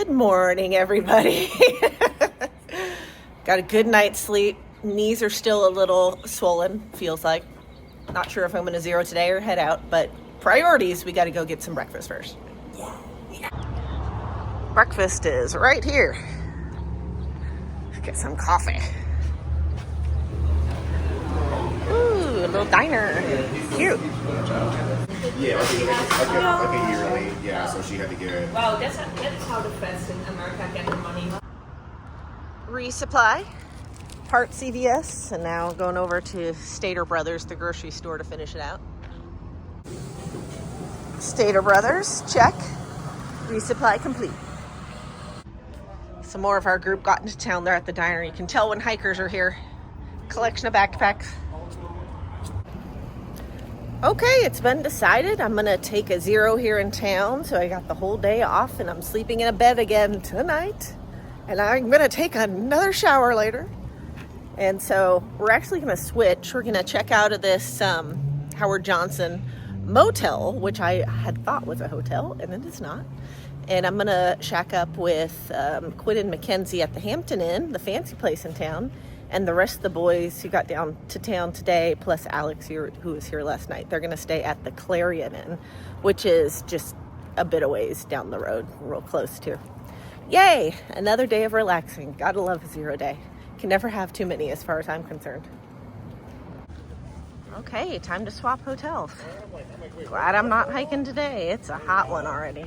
Good morning, everybody. Got a good night's sleep. Knees are still a little swollen, feels like. Not sure if I'm going to zero today or head out, but priorities, we got to go get some breakfast first. Breakfast is right here. Let's get some coffee. Ooh, a little diner. Cute. Yeah, like a yearly. Yeah, so she had to get it. Wow, that's how the feds in America get the money. Resupply, part CVS, and now going over to Stater Brothers, the grocery store, to finish it out. Stater Brothers, check. Resupply complete. Some more of our group got into town there at the diner. You can tell when hikers are here. Collection of backpacks. Okay, it's been decided. I'm gonna take a zero here in town, so I got the whole day off, and I'm sleeping in a bed again tonight. And I'm gonna take another shower later. And so we're actually gonna switch. We're gonna check out of this Howard Johnson motel, which I had thought was a hotel, and it is not. And I'm gonna shack up with Quinn and Mackenzie at the Hampton Inn, the fancy place in town, and the rest of the boys who got down to town today, plus Alex here, who was here last night. They're gonna stay at the Clarion Inn, which is just a bit of ways down the road, real close to. Yay! Another day of relaxing. Gotta love a zero day. Can never have too many as far as I'm concerned. Okay, time to swap hotels. Glad I'm not hiking today. It's a hot one already.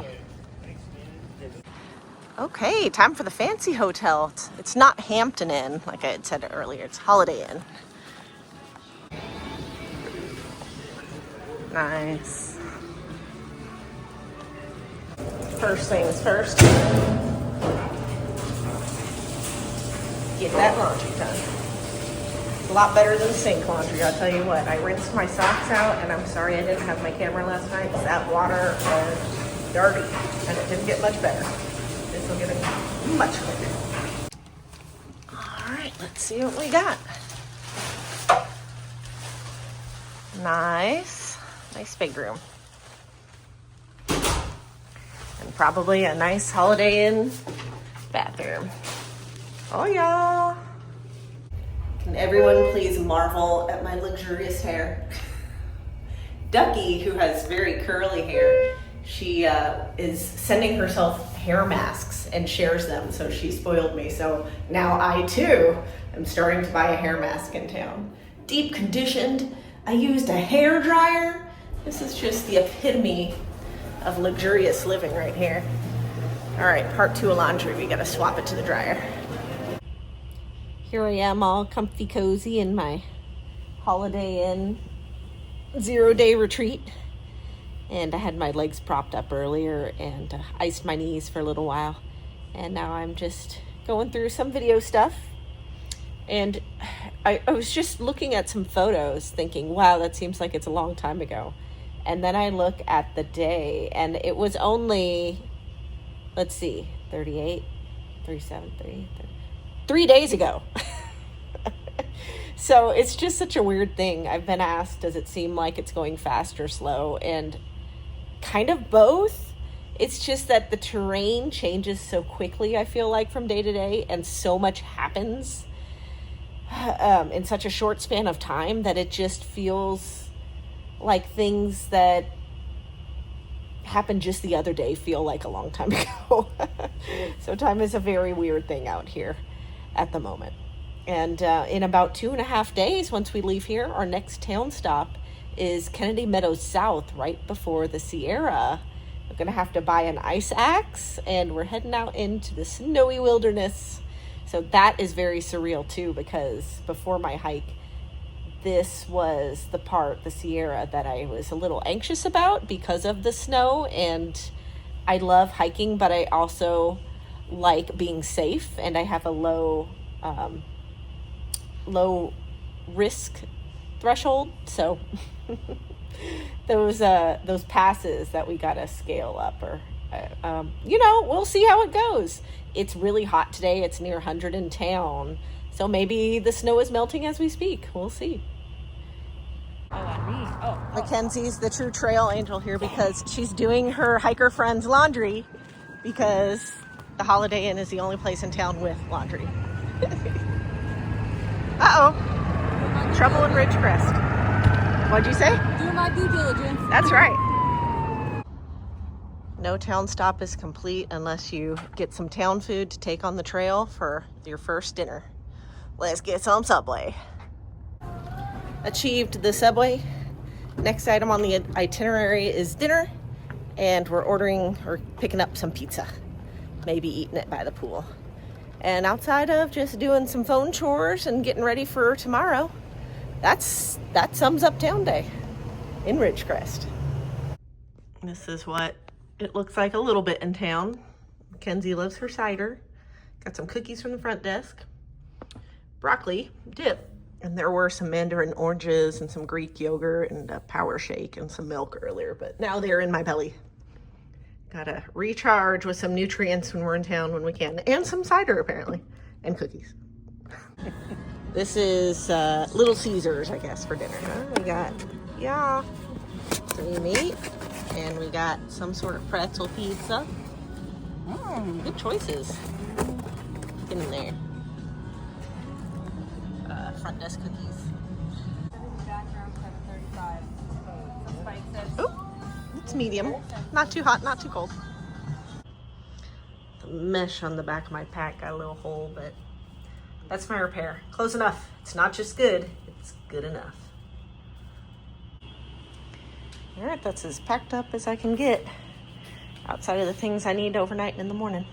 Okay, time for the fancy hotel. It's not Hampton Inn, like I had said earlier. It's Holiday Inn. Nice. First things first. Get that laundry done. A lot better than sink laundry, I'll tell you what. I rinsed my socks out, and I'm sorry I didn't have my camera last night because that water was dirty, and it didn't get much better. This will get it much quicker. All right, let's see what we got. Nice big room. And probably a nice Holiday Inn bathroom. Oh yeah. Can everyone please marvel at my luxurious hair? Ducky, who has very curly hair, she is sending herself hair masks and shares them, so she spoiled me. So now I too am starting to buy a hair mask in town. Deep conditioned. I used a hair dryer. This is just the epitome of luxurious living right here. All right, part 2 of laundry. We gotta swap it to the dryer. Here I am, all comfy cozy in my Holiday Inn 0-day retreat. And I had my legs propped up earlier and iced my knees for a little while. And now I'm just going through some video stuff. And I was just looking at some photos thinking, wow, that seems like it's a long time ago. And then I look at the day, and it was only, let's see, 38, 37, 38, 3 days ago. So it's just such a weird thing. I've been asked, does it seem like it's going fast or slow? And kind of both. It's just that the terrain changes so quickly, I feel like, from day to day, and so much happens in such a short span of time that it just feels like things that happened just the other day feel like a long time ago. So time is a very weird thing out here at the moment. And in about 2.5 days, once we leave here, our next town stop is Kennedy Meadows South, right before the Sierra. We're gonna have to buy an ice axe, and we're heading out into the snowy wilderness. So that is very surreal too, because before my hike, this was the part, the Sierra, that I was a little anxious about because of the snow. And I love hiking, but I also like being safe, and I have a low risk threshold. So those passes that we gotta scale up, or we'll see how it goes. It's really hot today. It's near 100 in town, so maybe the snow is melting as we speak. We'll see. Mackenzie's the true trail angel here because she's doing her hiker friend's laundry because The Holiday Inn is the only place in town with laundry. Uh-oh. Trouble in Ridgecrest. What'd you say? Do my due diligence. That's right. No town stop is complete unless you get some town food to take on the trail for your first dinner. Let's get some Subway. Achieved the Subway. Next item on the itinerary is dinner, and we're ordering or picking up some pizza. Maybe eating it by the pool. And outside of just doing some phone chores and getting ready for tomorrow, that sums up town day in Ridgecrest. This is what it looks like a little bit in town. Mackenzie loves her cider. Got some cookies from the front desk. Broccoli dip. And there were some mandarin oranges and some Greek yogurt and a power shake and some milk earlier, but now they're in my belly. Gotta recharge with some nutrients when we're in town when we can. And some cider, apparently. And cookies. This is Little Caesars, I guess, for dinner. Huh? We got, some meat. And we got some sort of pretzel pizza. Good choices. Get in there. Front desk cookies. Oh, it's medium. Not too hot, not too cold. The mesh on the back of my pack got a little hole, but that's my repair. Close enough. It's not just good, it's good enough. All right, that's as packed up as I can get outside of the things I need overnight in the morning.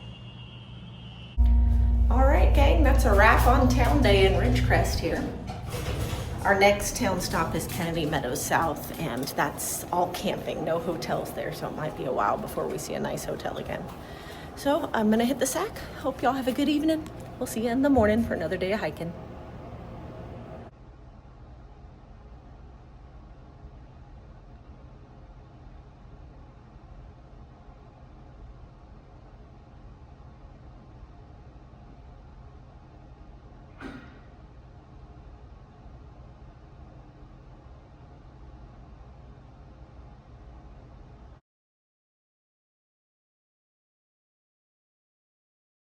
All right, gang, that's a wrap on town day in Ridgecrest here. Our next town stop is Kennedy Meadows South, and that's all camping, no hotels there, so it might be a while before we see a nice hotel again. So I'm gonna hit the sack. Hope y'all have a good evening. We'll see you in the morning for another day of hiking.